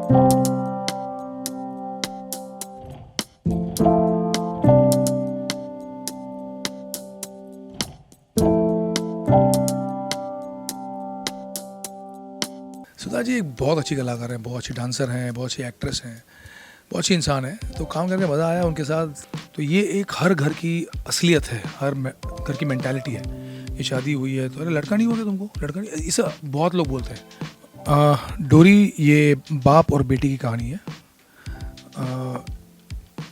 सुधा जी एक बहुत अच्छी कलाकार हैं, बहुत अच्छी डांसर हैं, बहुत अच्छी एक्ट्रेस हैं, बहुत अच्छी इंसान है। तो काम करके मज़ा आया उनके साथ। तो ये एक हर घर की असलियत है, हर घर की मेंटालिटी है। ये शादी हुई है तो अरे लड़का नहीं हो गया तुमको, लड़का नहीं, इसे बहुत लोग बोलते हैं। डोरी ये बाप और बेटी की कहानी है।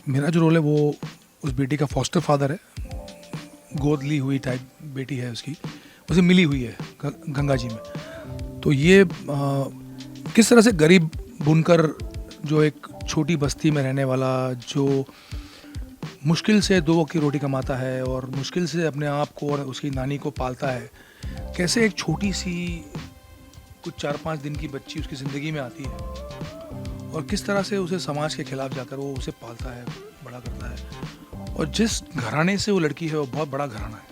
मेरा जो रोल है वो उस बेटी का फॉस्टर फादर है। गोद ली हुई टाइप बेटी है उसकी, उसे मिली हुई है गंगा जी में। तो ये किस तरह से गरीब बुनकर जो एक छोटी बस्ती में रहने वाला, जो मुश्किल से 2 वक्त की रोटी कमाता है और मुश्किल से अपने आप को और उसकी नानी को पालता है, कैसे एक छोटी सी कुछ 4-5 दिन की बच्ची उसकी ज़िंदगी में आती है और किस तरह से उसे समाज के खिलाफ जाकर वो उसे पालता है, बड़ा करता है। और जिस घराने से वो लड़की है वो बहुत बड़ा घराना है।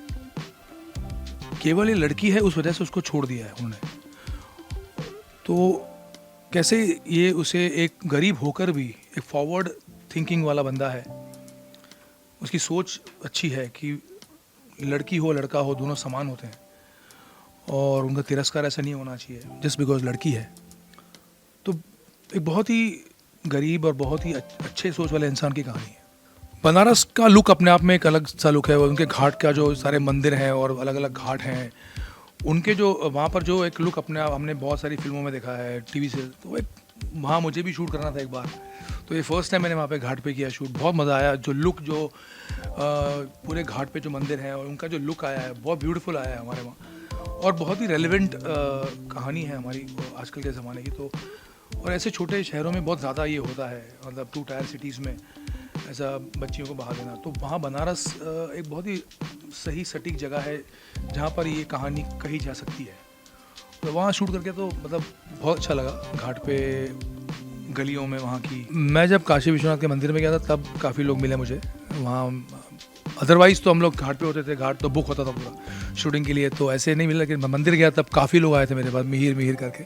केवल ये लड़की है उस वजह से उसको छोड़ दिया है उन्होंने। तो कैसे ये उसे एक गरीब होकर भी एक फॉरवर्ड थिंकिंग वाला बंदा है। उसकी सोच अच्छी है कि लड़की हो लड़का हो दोनों समान होते हैं और उनका तिरस्कार ऐसा नहीं होना चाहिए जस्ट बिकॉज लड़की है। तो एक बहुत ही गरीब और बहुत ही अच्छे सोच वाले इंसान की कहानी है। बनारस का लुक अपने आप में एक अलग सा लुक है। उनके घाट का जो सारे मंदिर हैं और अलग अलग घाट हैं, उनके जो वहाँ पर जो एक लुक अपने आप हमने बहुत सारी फिल्मों में देखा है, टीवी से। तो एक वहाँ मुझे भी शूट करना था एक बार, तो ये फर्स्ट टाइम मैंने वहाँ पे घाट पे किया शूट। बहुत मज़ा आया। जो लुक जो पूरे घाट पे जो मंदिर हैं और उनका जो लुक आया है बहुत ब्यूटीफुल आया है हमारे वहाँ। और बहुत ही रेलिवेंट कहानी है हमारी आजकल के ज़माने की। तो और ऐसे छोटे शहरों में बहुत ज़्यादा ये होता है, मतलब 2 टायर सिटीज़ में ऐसा बच्चियों को बहा देना। तो वहाँ बनारस एक बहुत ही सही सटीक जगह है जहाँ पर ये कहानी कही जा सकती है। तो वहाँ शूट करके तो मतलब बहुत अच्छा लगा। घाट पे गलियों में वहाँ की, मैं जब काशी विश्वनाथ के मंदिर में गया था तब काफ़ी लोग मिले मुझे वहाँ। अदरवाइज़ तो हम लोग घाट पे होते थे, घाट तो बुक होता था पूरा शूटिंग के लिए, तो ऐसे नहीं मिला। लेकिन मंदिर गया तब काफ़ी लोग आए थे मेरे पास मिहिर करके,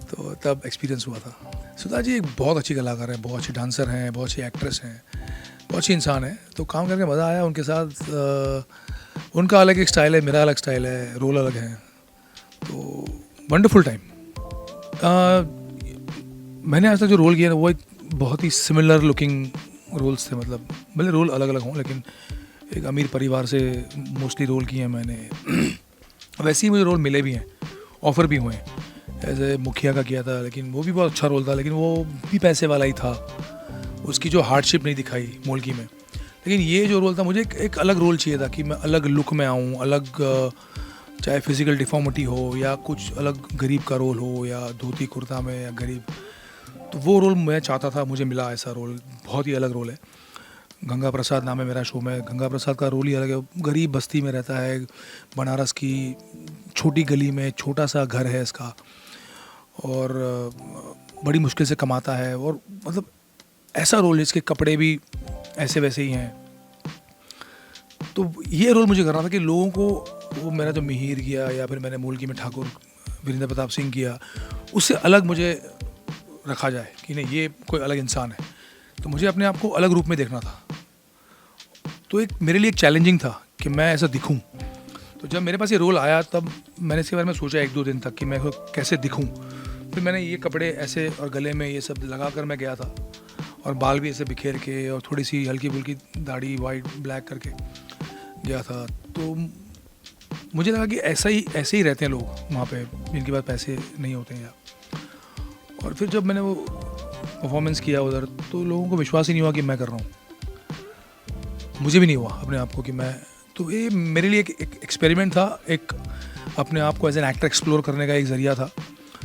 तो तब एक्सपीरियंस हुआ था। सुधा जी एक बहुत अच्छी कलाकार हैं, बहुत अच्छी डांसर हैं, बहुत अच्छी एक्ट्रेस हैं, बहुत अच्छी इंसान है। तो काम करके मज़ा आया उनके साथ। उनका अलग एक स्टाइल है, मेरा अलग स्टाइल है, रोल अलग है। तो वंडरफुल टाइम। मैंने आज तक जो रोल किया ना वो एक बहुत ही सिमिलर लुकिंग रोल्स थे। मतलब भले रोल अलग अलग हों लेकिन एक अमीर परिवार से मोस्टली रोल किए हैं मैंने। वैसे ही मुझे रोल मिले भी हैं, ऑफ़र भी हुए हैं। ऐसे मुखिया का किया था लेकिन वो भी बहुत अच्छा रोल था, लेकिन वो भी पैसे वाला ही था। उसकी जो हार्डशिप नहीं दिखाई मोल्की में। लेकिन ये जो रोल था मुझे एक अलग रोल चाहिए था कि मैं अलग लुक में आऊँ, अलग चाहे फिज़िकल डिफॉर्मिटी हो या कुछ अलग गरीब का रोल हो या धोती कुर्ता में या गरीब। तो वो रोल मैं चाहता था, मुझे मिला ऐसा रोल। बहुत ही अलग रोल है। गंगा प्रसाद नाम है मेरा शो में। गंगा प्रसाद का रोल ही अलग है। गरीब बस्ती में रहता है, बनारस की छोटी गली में, छोटा सा घर है इसका और बड़ी मुश्किल से कमाता है। और मतलब ऐसा रोल जिसके कपड़े भी ऐसे वैसे ही हैं। तो ये रोल मुझे करना था कि लोगों को वो मेरा जो मिहिर किया या फिर मैंने मूलकी में ठाकुर वीरेंद्र प्रताप सिंह किया, उससे अलग मुझे रखा जाए कि नहीं ये कोई अलग इंसान है। तो मुझे अपने आप को अलग रूप में देखना था। तो एक मेरे लिए एक चैलेंजिंग था कि मैं ऐसा दिखूं। तो जब मेरे पास ये रोल आया तब मैंने इसके बारे में सोचा 1-2 दिन तक कि मैं कैसे दिखूं। फिर मैंने ये कपड़े ऐसे और गले में ये सब लगा कर मैं गया था और बाल भी ऐसे बिखेर के और थोड़ी सी हल्की फुल्की दाढ़ी वाइट ब्लैक करके गया था। तो मुझे लगा कि ऐसे ही रहते हैं लोग वहाँ पे जिनके पास पैसे नहीं होते हैं। और फिर जब मैंने वो परफॉर्मेंस किया उधर तो लोगों को विश्वास ही नहीं हुआ कि मैं कर रहा हूँ। मुझे भी नहीं हुआ अपने आप को कि मैं, तो ये मेरे लिए एक एक्सपेरिमेंट था, एक अपने आप को एज एन एक्टर एक्सप्लोर करने का एक ज़रिया था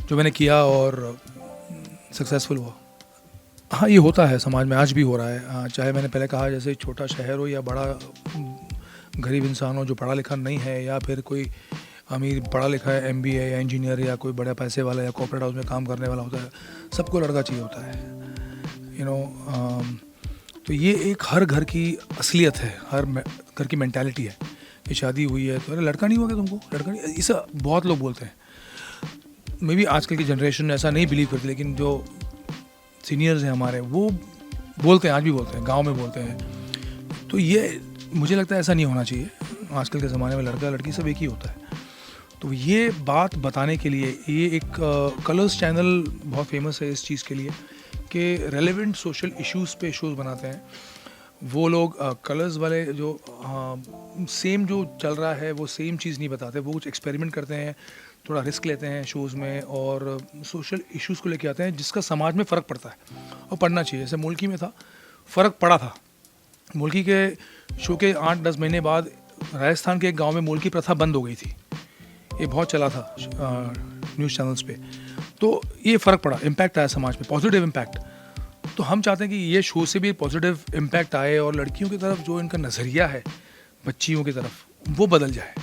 जो मैंने किया और सक्सेसफुल हुआ। हाँ ये होता है समाज में, आज भी हो रहा है। हाँ, चाहे मैंने पहले कहा जैसे छोटा शहर हो या बड़ा गरीब इंसान हो जो पढ़ा लिखा नहीं है या फिर कोई अमीर पढ़ा लिखा है, MBA या इंजीनियर या कोई बड़े पैसे वाला या कॉर्पोरेट हाउस में काम करने वाला होता है, सबको लड़का चाहिए होता है, यू नो। तो ये एक हर घर की असलियत है, हर घर की मेंटालिटी है कि शादी हुई है तो अरे लड़का नहीं हो गया तुमको, लड़का नहीं, इसे बहुत लोग बोलते हैं। मे बी आजकल की जनरेशन ऐसा नहीं बिलीव करती, लेकिन जो सीनियर्स हैं हमारे, वो बोलते हैं, आज भी बोलते हैं, गाँव में बोलते हैं। तो ये मुझे लगता है ऐसा नहीं होना चाहिए। आजकल के ज़माने में लड़का लड़की सब एक ही होता है। तो ये बात बताने के लिए ये एक कलर्स चैनल बहुत फेमस है इस चीज़ के लिए कि रेलेवेंट सोशल इश्यूज़ पे शोज़ बनाते हैं। वो लोग कलर्स वाले जो सेम जो चल रहा है वो सेम चीज़ नहीं बताते, वो कुछ एक्सपेरिमेंट करते हैं, थोड़ा रिस्क लेते हैं शोज़ में और सोशल इश्यूज़ को लेके आते हैं जिसका समाज में फ़र्क पड़ता है और पड़ना चाहिए। जैसे मुल्की में था, फ़र्क पड़ा था। मुल्की के शो के 8-10 महीने बाद राजस्थान के एक गांव में मुल्की प्रथा बंद हो गई थी। ये बहुत चला था न्यूज़ चैनल्स पे। तो ये फ़र्क पड़ा, इम्पैक्ट आया समाज में, पॉजिटिव इम्पैक्ट। तो हम चाहते हैं कि ये शो से भी पॉजिटिव इम्पैक्ट आए और लड़कियों की तरफ जो इनका नज़रिया है बच्चियों की तरफ वो बदल जाए।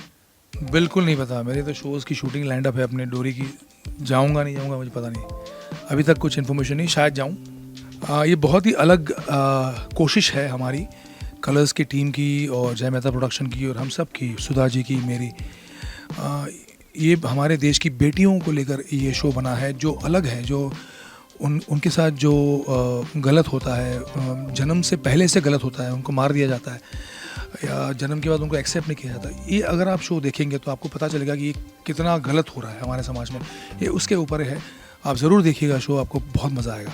बिल्कुल नहीं पता, मेरे तो शोज़ की शूटिंग लाइंड अप है अपने डोरी की। जाऊंगा नहीं जाऊंगा मुझे पता नहीं, अभी तक कुछ इन्फॉर्मेशन नहीं, शायद जाऊं। ये बहुत ही अलग कोशिश है हमारी कलर्स की टीम की और जय मेहता प्रोडक्शन की और हम सब की, सुधा जी की, मेरी। ये हमारे देश की बेटियों को लेकर ये शो बना है जो अलग है, जो उनके साथ जो गलत होता है, जन्म से पहले से गलत होता है, उनको मार दिया जाता है या जन्म के बाद उनको एक्सेप्ट नहीं किया जाता। ये अगर आप शो देखेंगे तो आपको पता चलेगा कि ये कितना गलत हो रहा है हमारे समाज में। ये उसके ऊपर है, आप ज़रूर देखिएगा शो, आपको बहुत मज़ा आएगा।